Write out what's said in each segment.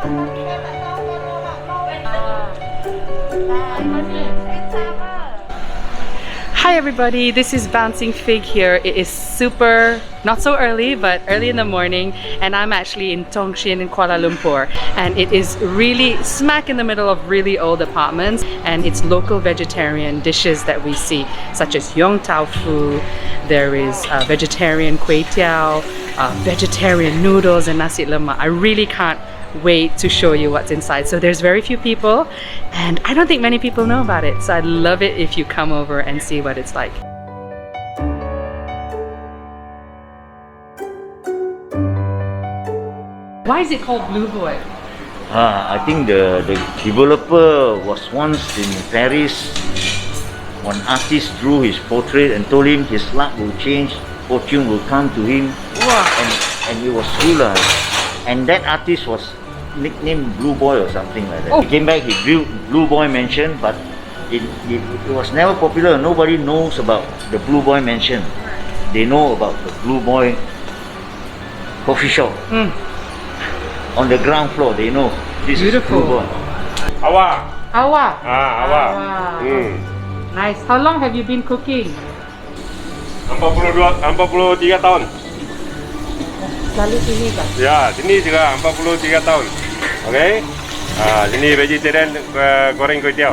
Hi everybody, this is Bouncing Fig here. It is super, not so early, but early in the morning, and I'm actually in Tong Chien in Kuala Lumpur, and it is really smack in the middle of really old apartments, and it's local vegetarian dishes that we see, such as yong tau fu, there is vegetarian kuey teow, vegetarian noodles and nasi lemak. I really can't wait to show you what's inside. So there's very few people, and I don't think many people know about it, so I'd love it if you come over and see what it's like. Why is it called Blue Boy? I think the developer was once in Paris. One artist drew his portrait and told him his luck will change, fortune will come to him. Wow. And it was true lah. And that artist was nicknamed Blue Boy or something like that. Oh. He came back, he built Blue Boy Mansion, but it was never popular. Nobody knows about the Blue Boy Mansion. They know about the Blue Boy coffee shop. On the ground floor, they know this Beautiful. is Blue Boy. Awa. Awa. Awa. Nice. How long have you been cooking? 43 tahun. Selalu sini kan? Ya, sini juga 43 tahun. Okey. Sini vegetarian goreng kuey teow.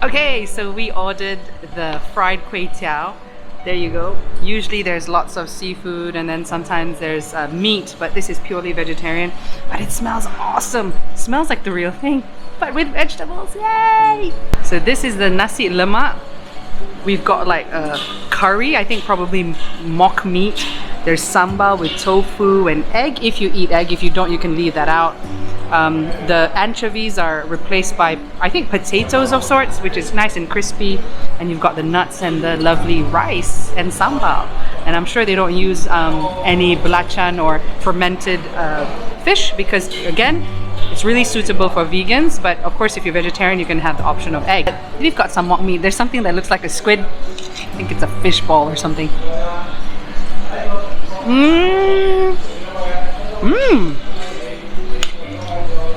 Okay, so we ordered the fried kuey teow. There you go. Usually there's lots of seafood and then sometimes there's meat, but this is purely vegetarian. But it smells awesome. It smells like the real thing, but with vegetables. Yay! So this is the nasi lemak. We've got like a curry, I think probably mock meat. There's sambal with tofu and egg if you eat egg. If you don't, you can leave that out. The anchovies are replaced by, I think, potatoes of sorts, which is nice and crispy. And you've got the nuts and the lovely rice and sambal. And I'm sure they don't use any belacan or fermented fish because, again, it's really suitable for vegans. But of course, if you're vegetarian, you can have the option of egg. We've got some mock meat. There's something that looks like a squid. I think it's a fish ball or something.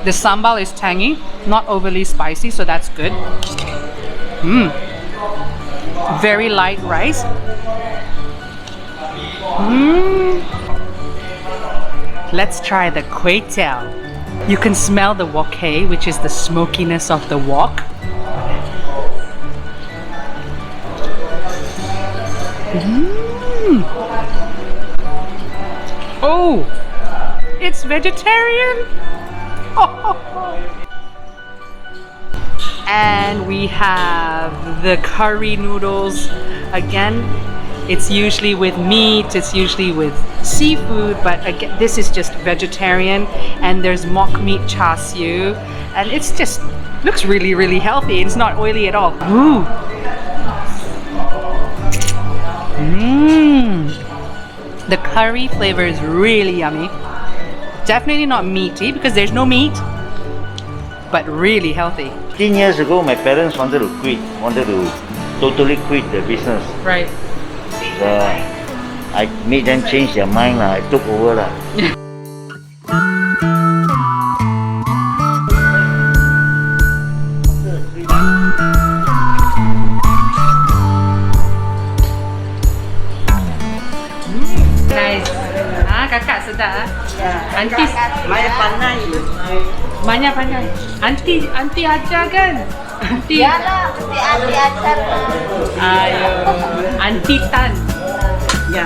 The sambal is tangy, not overly spicy, so that's good. Very light rice. Let's try the kuey teow. You can smell the wok hei, which is the smokiness of the wok. Oh, it's vegetarian. And we have the curry noodles. Again, it's usually with meat, it's usually with seafood, but again, this is just vegetarian. And there's mock meat char siu, and it's just looks really, really healthy. It's not oily at all. Ooh. The curry flavor is really yummy. Definitely not meaty because there's no meat, but really healthy. 10 years ago, my parents wanted to totally quit the business. Right. I made them change their mind lah. I took over lah. Nice. Kakak sedap. Aunty banyak pandai. Aunty ajar kan? Aunty. Yalah, mesti ajar. Ayo. Aunty Tan. Ya.